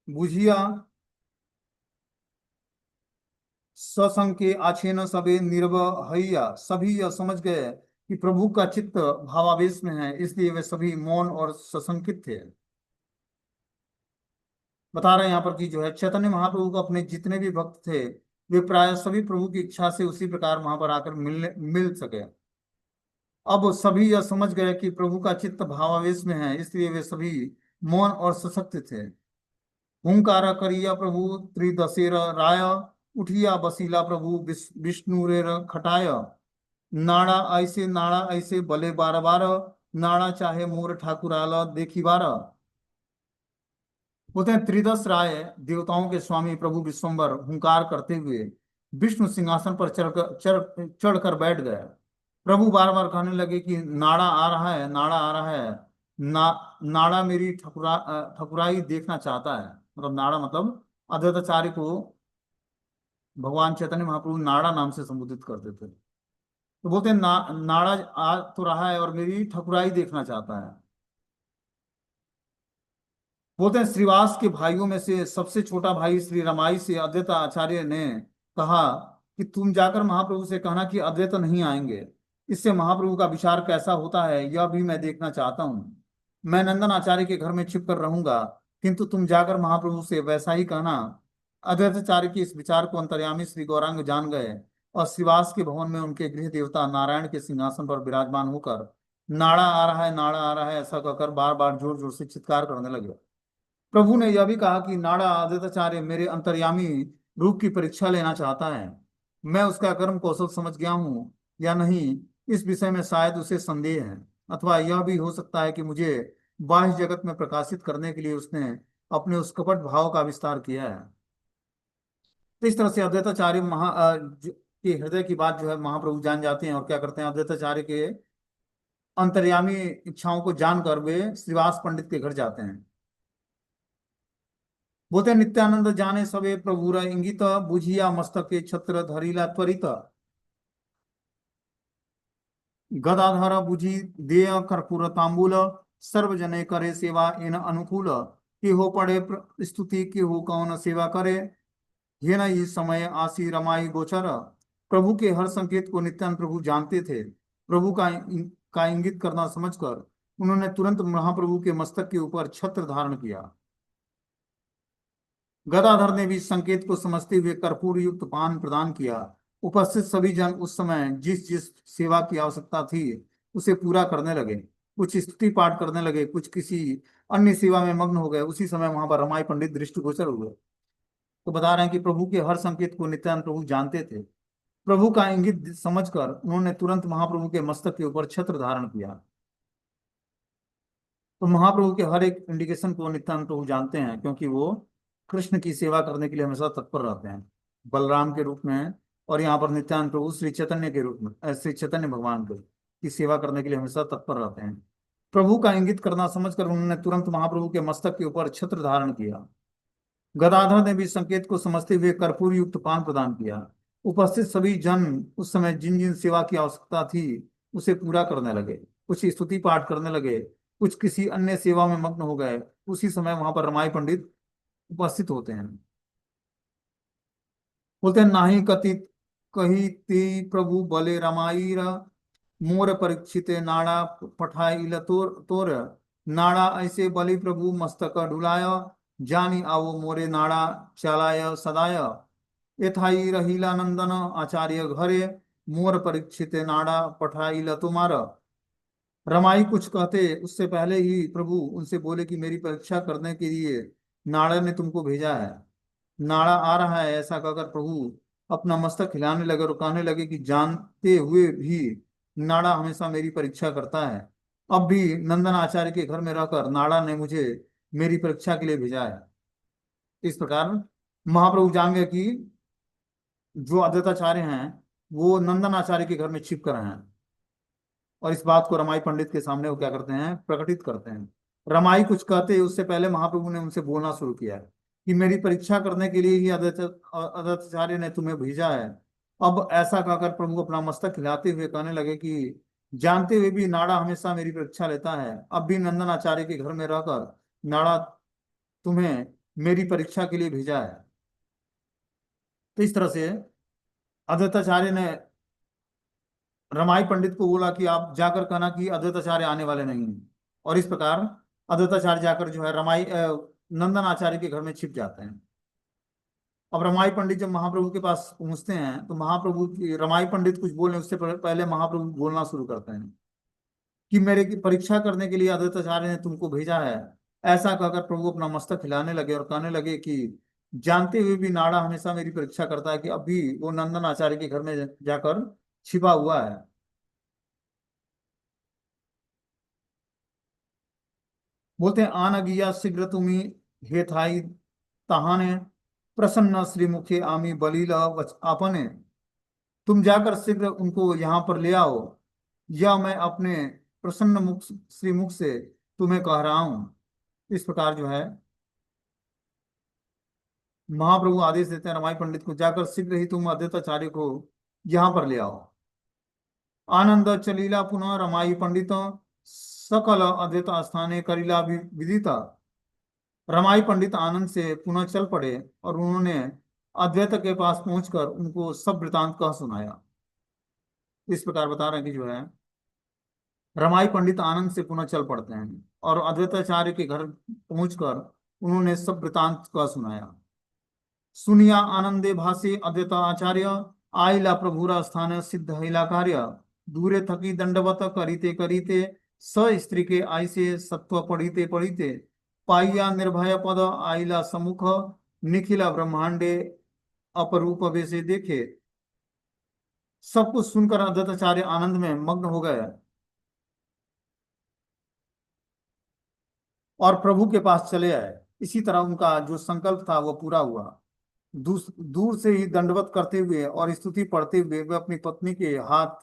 बुझिया ससंके आछेन सबे निर्वहैया। सभी यह समझ गए कि प्रभु का चित्त भावावेश में है, इसलिए वे सभी मौन और सशंकित थे। बता रहे हैं यहाँ पर कि जो है चैतन्य महाप्रभु को अपने जितने भी भक्त थे वे प्राय सभी प्रभु की इच्छा से उसी प्रकार वहां पर आकर मिल सके। अब सभी यह समझ गए कि प्रभु का चित्त भावावेश में है, इसलिए वे सभी मौन और सशक्त थे। हुंकार करिया प्रभु त्रिदशेर राय उठिया बसीला प्रभु विष्णुरेर खटाय। नाड़ा ऐसे बले बार बार नाड़ा चाहे मोर ठाकुराला देखी बार। बोलते हैं त्रिदश राय देवताओं के स्वामी प्रभु विश्वम्भर हुंकार करते हुए विष्णु सिंहासन पर चढ़कर बैठ गए। प्रभु बार बार कहने लगे कि नाड़ा आ रहा है, नाड़ा आ रहा है, नाड़ा मेरी ठकुराई देखना चाहता है। मतलब नाड़ा मतलब अद्वैताचार्य को भगवान चैतन्य महाप्रभु नाड़ा नाम से संबोधित करते थे। तो बोलते हैं नाड़ा आ तो रहा है और मेरी ठकुराई देखना चाहता है। बोलते हैं श्रीवास के भाइयों में से सबसे छोटा भाई श्री रमाई से अद्वैत आचार्य ने कहा कि तुम जाकर महाप्रभु से कहना कि अद्वैत नहीं आएंगे। इससे महाप्रभु का विचार कैसा होता है यह भी मैं देखना चाहता हूँ। मैं नंदन आचार्य के घर में छिप कर रहूंगा, किंतु तुम जाकर महाप्रभु से वैसा ही कहना। अद्वैताचार्य के इस विचार को अंतर्यामी श्री गौरांग जान गए और श्रीवास के भवन में उनके गृह देवता नारायण के सिंहासन पर विराजमान होकर नाड़ा आ रहा है, नाड़ा आ रहा है ऐसा कहकर बार बार जोर जोर से चित्कार करने लगे। प्रभु ने यह भी कहा कि नाड़ा अद्वैताचार्य मेरे अंतर्यामी रूप की परीक्षा लेना चाहता है। मैं उसका कर्म कौशल समझ गया हूँ या नहीं इस विषय में शायद उसे संदेह है, अथवा यह भी हो सकता है कि मुझे बाह्य जगत में प्रकाशित करने के लिए उसने अपने उस कपट भाव का विस्तार किया है। तो इस तरह से अद्वैताचार्य के हृदय की बात जो है महाप्रभु जान जाते हैं और क्या करते हैं, अद्वैताचार्य के अंतर्यामी इच्छाओं को जानकर वे श्रीवास पंडित के घर जाते हैं। बोलते हैं नित्यानंद जाने सबे प्रभुर इंगित बुझिया मस्तक के छत्र धरिला त्वरित। गदाधर बुझी देय कर्पूर तांबूल सर्वजने करे सेवा इन अनुकूल। के हो पड़े स्तुति के हो कौन सेवा करे ये न इस समय आसी रमाई गोचर। प्रभु के हर संकेत को नित्यानंद प्रभु जानते थे। प्रभु का इंगित करना समझकर उन्होंने तुरंत महाप्रभु के मस्तक के ऊपर छत्र धारण किया। गदाधर ने भी संकेत को समझते हुए कर्पूर युक्त पान प्रदान किया उपस्थित सभी जन उस समय जिस जिस सेवा की आवश्यकता थी उसे पूरा करने लगे। कुछ स्तुति पाठ करने लगे, कुछ किसी अन्य सेवा में मग्न हो गए। उसी समय वहां पर रमाई पंडित दृष्टिगोचर हुए। तो बता रहे हैं कि प्रभु के हर संकेत को नित्यानंद प्रभु जानते थे। प्रभु का इंगित समझकर उन्होंने तुरंत महाप्रभु के मस्तक के ऊपर छत्र धारण किया। तो महाप्रभु के हर एक इंडिकेशन को नित्यानंद प्रभु जानते हैं, क्योंकि वो कृष्ण की सेवा करने के लिए हमेशा तत्पर रहते हैं, बलराम के रूप में। और यहाँ पर नित्यानंद प्रभु श्री चैतन्य के रूप में, श्री चैतन्य भगवान के की सेवा करने के लिए हमेशा तत्पर रहते हैं। प्रभु का इंगित करना समझकर उन्होंने तुरंत महाप्रभु के मस्तक के ऊपर छत्र धारण किया। गदाधर ने भी संकेत को समझते हुए कर्पूर युक्त पान प्रदान किया। उपस्थित सभी जन उस समय जिन जिन सेवा की आवश्यकता थी उसे पूरा करने लगे। कुछ स्तुति पाठ करने लगे, कुछ किसी अन्य सेवा में मग्न हो गए। उसी समय वहां पर रमाई पंडित उपस्थित होते हैं। बोलते हैं, नाही कथित कही ते प्रभु बले रमाई मोर परीक्षित नाड़ा पठाइल तोर नाड़ा ऐसे बलि प्रभु मस्तक ढुलाय जानी आवो मोरे नाड़ा चलाय सदाय यथाई रहीला नंदन आचार्य घरे मोर परीक्षित नाड़ा पठाइल तुम्हारा। रमाई कुछ कहते उससे पहले ही प्रभु उनसे बोले कि मेरी परीक्षा करने के लिए नाड़ा ने तुमको भेजा है। नाड़ा आ रहा है, ऐसा कहकर प्रभु अपना मस्तक हिलाने लगे और कहने लगे कि जानते हुए भी नाड़ा हमेशा मेरी परीक्षा करता है। अब भी नंदन आचार्य के घर में रहकर नाड़ा ने मुझे मेरी परीक्षा के लिए भेजा है। इस प्रकार महाप्रभु जान गए कि जो अद्वैताचार्य हैं वो नंदन आचार्य के घर में छिप कर हैं। और इस बात को रमाई पंडित के सामने वो क्या करते हैं, प्रकटित करते हैं। रमाई कुछ कहते उससे पहले महाप्रभु ने उनसे बोलना शुरू किया कि मेरी परीक्षा करने के लिए ही अद्वैताचार्य ने तुम्हें भेजा है। अब ऐसा कहकर प्रभु अपना मस्तक हिलाते हुए कहने लगे कि जानते हुए भी नाड़ा हमेशा मेरी परीक्षा लेता है। अब भी नंदन आचार्य के घर में रहकर नाड़ा तुम्हें मेरी परीक्षा के लिए भेजा है। तो इस तरह से अद्वैताचार्य ने रमाई पंडित को बोला कि आप जाकर कहना कि अद्वैताचार्य आने वाले नहीं हैं। और इस प्रकार अद्वैताचार्य जाकर जो है नंदन आचार्य के घर में छिप जाते हैं। अब रमाई पंडित जब महाप्रभु के पास पहुंचते हैं तो महाप्रभु की रमाई पंडित कुछ बोलने उससे पहले महाप्रभु बोलना शुरू करते हैं कि मेरे की परीक्षा करने के लिए अद्वैताचार्य ने तुमको भेजा है। ऐसा कहकर प्रभु अपना मस्तक हिलाने लगे और कहने लगे कि जानते हुए भी नाड़ा हमेशा मेरी परीक्षा करता है, कि अभी वो नंदन आचार्य के घर में जाकर छिपा हुआ है। बोलते हैं, आन अगिया शीघ्र तुम्ही हे थाई तहाने प्रसन्न श्रीमुखे आमी बलीला आपने। तुम जाकर शीघ्र उनको यहाँ पर ले आओ, या मैं अपने प्रसन्न मुख श्रीमुख से तुम्हें कह रहा हूं। इस प्रकार जो है महाप्रभु आदेश देते हैं रमाई पंडित को, जाकर शीघ्र ही तुम अद्वैताचार्य को यहाँ पर ले आओ। आनंद चलीला पुनः रमाई पंडित सकल अद्वैत स्थाने करीला विदिता। रमाई पंडित आनंद से पुनः चल पड़े और उन्होंने अद्वैत के पास पहुंचकर उनको सब वृतांत कह सुनाया। इस प्रकार बता रहे हैं कि जो है रमाई पंडित आनंद से पुनः चल पड़ते हैं और अद्वैताचार्य के घर पहुंचकर उन्होंने सब वृतांत कह सुनाया। सुनिया आनंदे भाषे अद्वैत आचार्य आइला प्रभुरा स्थान सिद्ध हिला कार्य दूरे थकी दंडवत करीते करीते स स्त्री के आइसे सत्व पढ़ीते पढ़ीते पाइया निर्भय पद आइला समुख निखिला ब्रह्मांडे अपरूप वैसे देखे। सब कुछ सुनकर अद्वैताचार्य आनंद में मग्न हो गए और प्रभु के पास चले आए। इसी तरह उनका जो संकल्प था वो पूरा हुआ। दूर से ही दंडवत करते हुए और स्तुति पढ़ते हुए वे अपनी पत्नी के हाथ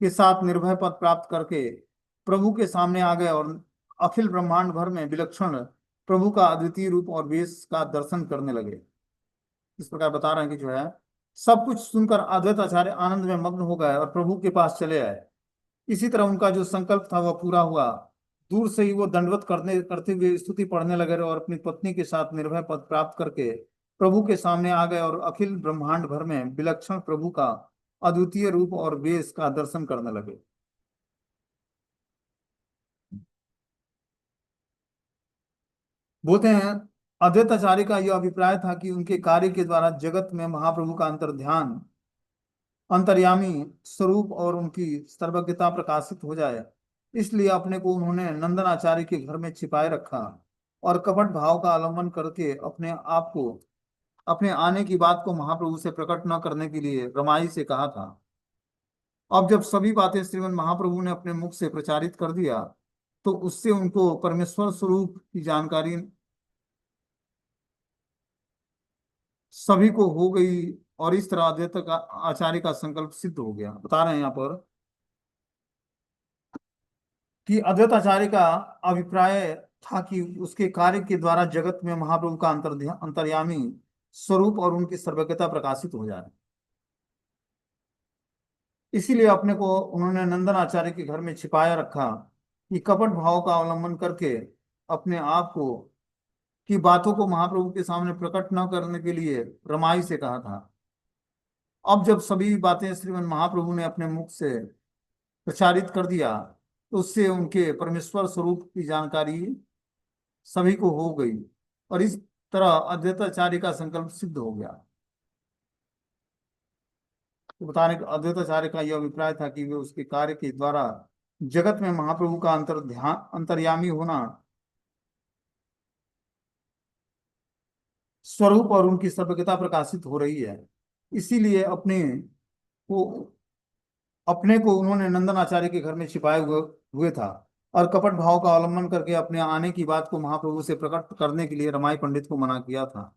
के साथ निर्भय पद प्राप्त करके प्रभु के सामने आ गए और अखिल ब्रह्मांड भर में विलक्षण प्रभु का अद्वितीय रूप और वेश का दर्शन करने लगे। इस प्रकार बता रहे हैं कि जो है सब कुछ सुनकर अद्वैत आचार्य आनंद में मग्न हो गए और प्रभु के पास चले आए। इसी तरह उनका जो संकल्प था वह पूरा हुआ। दूर से ही वो दंडवत करने करते हुए स्तुति पढ़ने लगे और अपनी पत्नी के साथ निर्भय पद प्राप्त करके प्रभु के सामने आ गए और अखिल ब्रह्मांड भर में विलक्षण प्रभु का अद्वितीय रूप और वेश का दर्शन करने लगे। बोलते हैं, अद्वैताचार्य का यह अभिप्राय था कि उनके कार्य के द्वारा जगत में महाप्रभु का अंतर ध्यान अंतर्यामी स्वरूप और उनकी सर्वज्ञता प्रकाशित हो जाए, इसलिए अपने को उन्होंने नंदन आचार्य के घर में छिपाए रखा और कपट भाव का अवलंबन करके अपने आप को, अपने आने की बात को महाप्रभु से प्रकट न करने के लिए रमाई से कहा था। अब जब सभी बातें श्रीमद् महाप्रभु ने अपने मुख से प्रचारित कर दिया, तो उससे उनको परमेश्वर स्वरूप की जानकारी सभी को हो गई और इस तरह अद्वैत का आचार्य का संकल्प सिद्ध हो गया। बता रहे हैं यहाँ पर कि अद्वैत आचार्य का अभिप्राय था कि उसके कार्य के द्वारा जगत में महाप्रभु का अंतर्यामी स्वरूप और उनकी सर्वज्ञता प्रकाशित हो जाए। इसीलिए अपने को उन्होंने नंदन आचार्य के घर में छिपाया रखा कि कपट भाव का अवलंबन करके अपने आप को, की बातों को महाप्रभु के सामने प्रकट न करने के लिए रमाई से कहा था। अब जब सभी बातें श्रीमद् महाप्रभु ने अपने मुख से प्रचारित कर दिया, तो उससे उनके परमेश्वर स्वरूप की जानकारी सभी को हो गई और इस तरह अद्वैताचार्य का संकल्प सिद्ध हो गया। तो बताने का अद्वैताचार्य का यह अभिप्राय था कि वे उसके कार्य के द्वारा जगत में महाप्रभु का अंतर्यामी होना स्वरूप और उनकी सर्वज्ञता प्रकाशित हो रही है। इसीलिए को अपने को उन्होंने नंदन आचार्य के घर में छिपाए हुए था और कपट भाव का अवलंबन करके अपने आने की बात को महाप्रभु से प्रकट करने के लिए रमाई पंडित को मना किया था।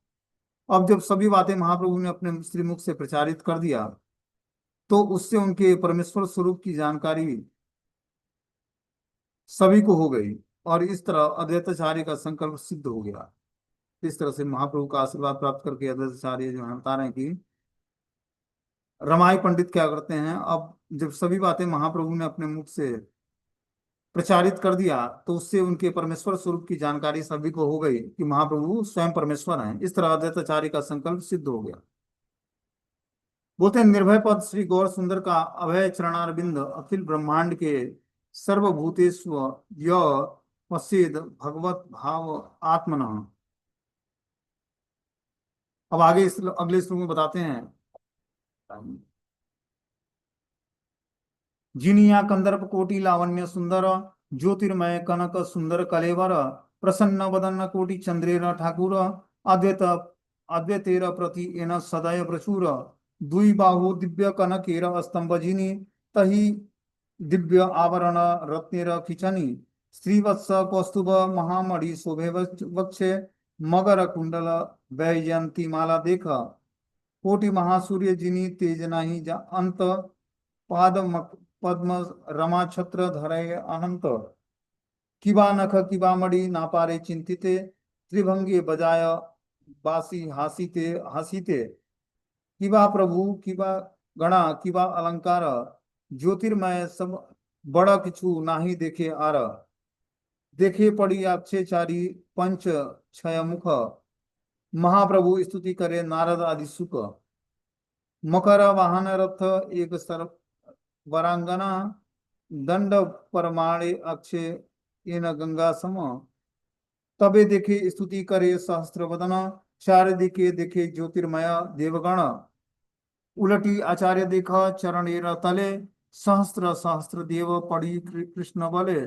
अब जब सभी बातें महाप्रभु ने अपने श्रीमुख से प्रचारित कर दिया, तो उससे उनके परमेश्वर स्वरूप की जानकारी सभी को हो गई और इस तरह अद्वैताचार्य का संकल्प सिद्ध हो गया। इस तरह से महाप्रभु का आशीर्वाद प्राप्त करके अद्वैताचार्य जो है बता रहे हैं कि रमाई पंडित क्या करते हैं, अब जब सभी बातें महाप्रभु ने अपने मुख से प्रचारित कर दिया, तो उससे उनके परमेश्वर स्वरूप की जानकारी सभी को हो गई कि महाप्रभु स्वयं परमेश्वर हैं। इस तरह अद्वैताचार्य का संकल्प सिद्ध हो गया। बोलते हैं निर्भय पद श्री गौर सुंदर का अभय चरणारविंद अखिल ब्रह्मांड के सर्वभूतेष्व य पश्चिद भगवत भाव आत्मनः। अब आगे इस अगले श्लोक में बताते हैं, जिनिया कंदर्प कोटि लावण्य सुंदर ज्योतिर्मय कनक सुंदर कलेवर प्रसन्न वदन कोटि चंद्रेर ठाकुर अद्वैत अद्वैतेर प्रति एन सदय प्रचुर दुई बाहु दिव्य कनकेर स्तंभ जिनी तही दिव्य आवरण रत्नेर खिचनी श्रीवत्स कौस्तुभ महामणि शोभे वक्षे मगर कुंडल वैजयंती माला देख कोटि महासूर्य जिनी तेज नहीं अंत पाद पद्म रमा छत्र धरय अनंत किबा नख किबा मणि नापारे चिंतिते त्रिभंगे बजाय बासी हासीते हसीते किबा प्रभु किबा गणा किबा अलंकार ज्योतिर्मय सब बड़ा किछु नाही देखे आर देखे पड़ी अक्षय चारी पंच छय मुख महाप्रभु स्तुति करे नारद आदि सुख मकर वाहन रथ एक सर वरांगना दंड परमाणे अक्षय इन गंगा सम तबे देखे स्तुति करे सहस्त्र वदन चार दिखे देखे ज्योतिर्मय देवगण उलटी आचार्य देखा चरणेर तले सहस्त्र सहस्त्र देव पड़ी कृष्ण बले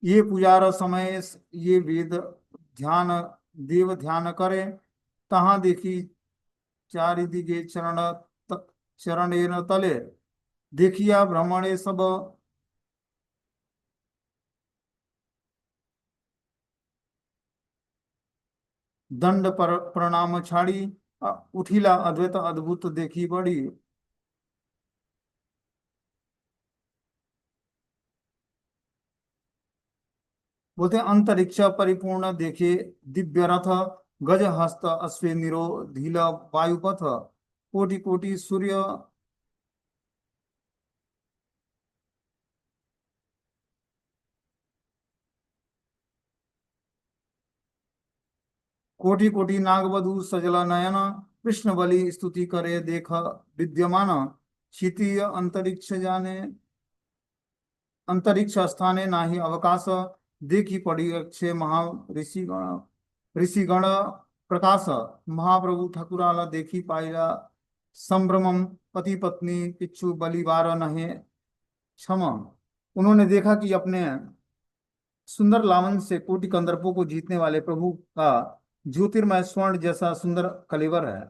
ये पुजार समय ये वेद ध्यान देव ध्यान करे तहाँ देखी चारि दिगे चरणेर तले देखिया भ्रमणे सब दंड पर प्रणाम छाड़ी उठिला अद्वैत अद्भुत देखी बड़ी। बोलते अंतरिक्ष परिपूर्ण देखे दिव्य रथ गज हस्त अश्वे निरो धीला वायुपथ कोटि कोटि सूर्य कोटि कोटि नागवधु सजला नयन कृष्ण बलि स्तुति करे देख विद्यमान क्षितीय अंतरिक्ष जाने अंतरिक्ष स्थाने नाही अवकाश देखी पड़ी अक्षय महा ऋषिगण प्रकाश महाप्रभु ठाकुराला देखी पाइला संभ्रमम पति पत्नी किच्छु बलिवार नहे क्षमा। उन्होंने देखा कि अपने सुंदर लावण्य से कोटि कंदर्पों को जीतने वाले प्रभु का ज्योतिर्मय स्वर्ण जैसा सुंदर कलेवर है।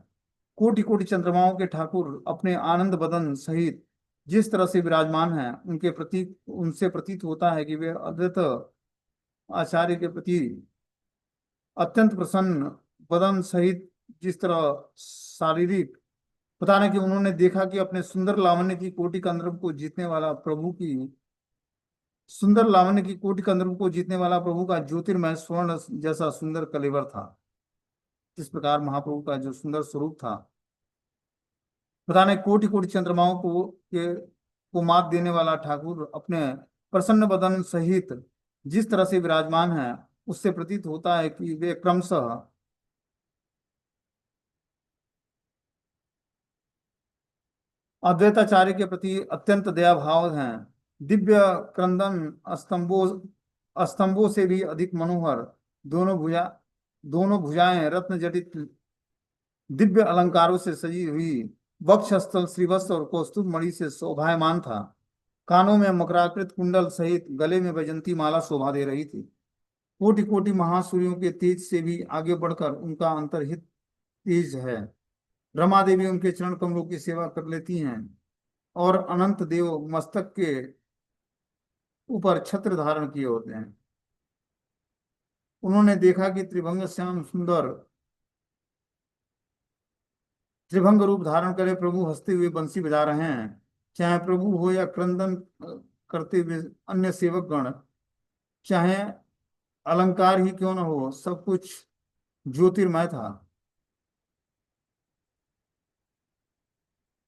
कोटि कोटि चंद्रमाओं के ठाकुर अपने आनंद बदन सहित जिस तरह से विराजमान हैं, उनके प्रति उनसे प्रतीत होता है कि वे अद्वैत आचार्य के प्रति अत्यंत प्रसन्न बदन सहित जिस तरह शारीरिक पता नहीं कि उन्होंने देखा कि अपने सुंदर लावण्य की कोटि कंदर्प को जीतने वाला प्रभु की सुंदर लावण्य की कोटि कंदर्प को जीतने वाला प्रभु का ज्योतिर्मय स्वर्ण जैसा सुंदर कलेवर था। इस प्रकार महाप्रभु का जो सुंदर स्वरूप था, पता नहीं कोटि कोटि चंद्रमाओं को मात देने वाला ठाकुर अपने प्रसन्न बदन सहित जिस तरह से विराजमान है, उससे प्रतीत होता है कि वे क्रमशः अद्वैताचार्य के प्रति अत्यंत दया भाव हैं। दिव्य क्रंदन स्तंभों से भी अधिक मनोहर दोनों भुजाएं रत्न जटित दिव्य अलंकारों से सजी हुई, वक्षस्थल श्रीवत्स और कौस्तुभ मणि से शोभायमान था। कानों में मकराकृत कुंडल सहित गले में वैजंती माला शोभा दे रही थी। कोटि कोटि महासूर्यों के तेज से भी आगे बढ़कर उनका अंतर्हित तेज है। रमा देवी उनके चरण कमलों की सेवा कर लेती हैं और अनंत देव मस्तक के ऊपर छत्र धारण किए होते हैं। उन्होंने देखा कि त्रिभंग श्याम सुंदर त्रिभंग रूप धारण करे प्रभु हंसते हुए बंसी बजा रहे हैं। चाहे प्रभु हो या क्रंदन करते हुए अन्य सेवक गण, चाहे अलंकार ही क्यों न हो, सब कुछ ज्योतिर्मय था।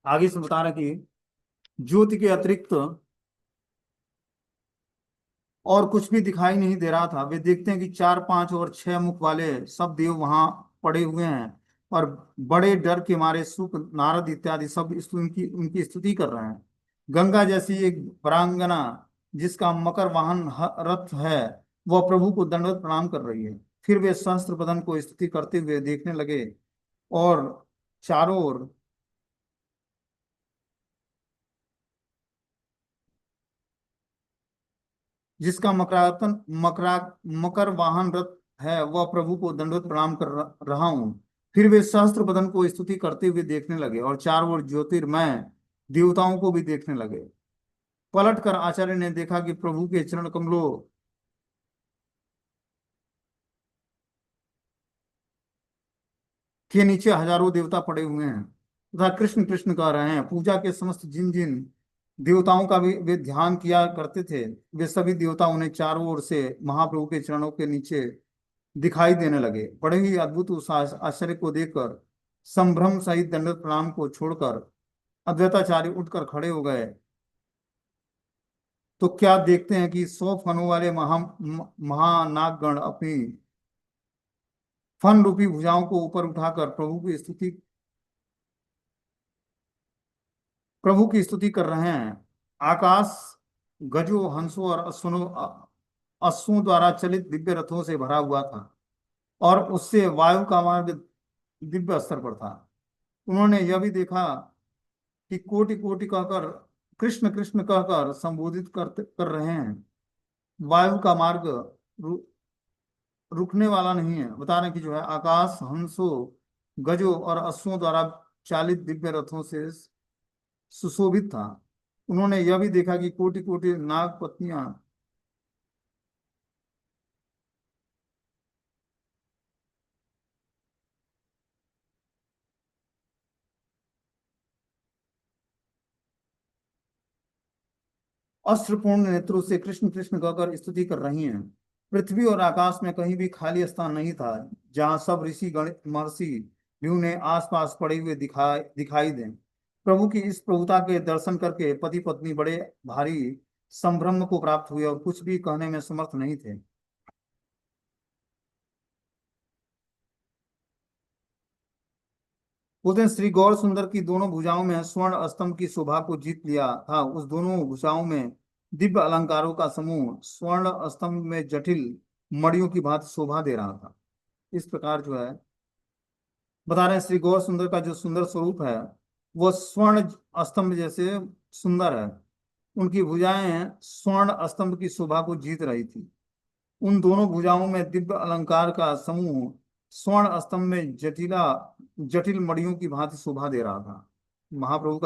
आगे से बता रहे कि ज्योति के अतिरिक्त और कुछ भी दिखाई नहीं दे रहा था। वे देखते हैं कि 4 5 और 6 मुख वाले सब देव वहां पड़े हुए हैं और बड़े डर के मारे सुक नारद इत्यादि सब उनकी उनकी स्तुति कर रहे हैं। गंगा जैसी एक वरांगना जिसका मकर वाहन रथ है, वह प्रभु को दंडवत प्रणाम कर रही है। फिर वे सहस्त्र बदन को स्तुति करते हुए देखने लगे और चारों ओर जिसका मकर वाहन रथ है, वह प्रभु को दंडवत प्रणाम कर रहा हूं। फिर वे सहस्त्र बदन को स्तुति करते हुए देखने लगे और चारों ओर ज्योतिर्मय देवताओं को भी देखने लगे। पलट कर आचार्य ने देखा कि प्रभु के चरण कमलों के नीचे हजारों देवता पड़े हुए हैं तथा कृष्ण कृष्ण कह रहे हैं। पूजा के समस्त जिन जिन देवताओं का भी वे ध्यान किया करते थे, वे सभी देवता उन्हें चारों ओर से महाप्रभु के चरणों के नीचे दिखाई देने लगे। बड़े ही अद्भुत उस आश्चर्य को देखकर संभ्रम सहित दंडवत प्रणाम को छोड़कर अद्वैताचार्य उठकर खड़े हो गए। तो क्या देखते हैं कि 100 फनों वाले महानागगण अपनी फन रूपी भुजाओं को ऊपर उठाकर प्रभु की स्तुति कर रहे हैं। आकाश गजों हंसों और अश्वों द्वारा चलित दिव्य रथों से भरा हुआ था और उससे वायु का मार्ग दिव्य स्तर पर था। उन्होंने यह भी देखा कि कोटि कोटि कहकर कृष्ण कृष्ण कहकर संबोधित कर रहे हैं। वायु का मार्ग रुकने वाला नहीं है। बता रहे कि जो है आकाश हंसों गजों और अश्वों द्वारा चालित दिव्य रथों से सुशोभित था। उन्होंने यह भी देखा कि कोटि कोटि नाग पत्नियां अस्त्रपूर्ण नेत्रों से कृष्ण कृष्ण कहकर स्तुति कर रही हैं। पृथ्वी और आकाश में कहीं भी खाली स्थान नहीं था जहां सब ऋषि गणित महर्षि भी उन्हें आसपास पड़े हुए दिखाई दें। प्रभु की इस प्रभुता के दर्शन करके पति पत्नी बड़े भारी संभ्रम को प्राप्त हुए और कुछ भी कहने में समर्थ नहीं थे। उस दिन श्री गौर सुंदर की दोनों भुजाओं में स्वर्ण स्तंभ की शोभा को जीत लिया था। उस दोनों भुजाओं में दिव्य अलंकारों का समूह स्वर्ण स्तंभ में जटिल मणियों की भांति शोभा दे रहा था। इस प्रकार जो है बता रहे हैं श्री गौर सुंदर का जो सुंदर स्वरूप है, वो स्वर्ण स्तंभ जैसे सुंदर है। उनकी भुजाएं स्वर्ण स्तंभ की शोभा को जीत रही थी। उन दोनों भुजाओं में दिव्य अलंकार का समूह स्वर्ण स्तंभ में जटिल मणियों की भांति शोभा दे रहा था। महाप्रभु का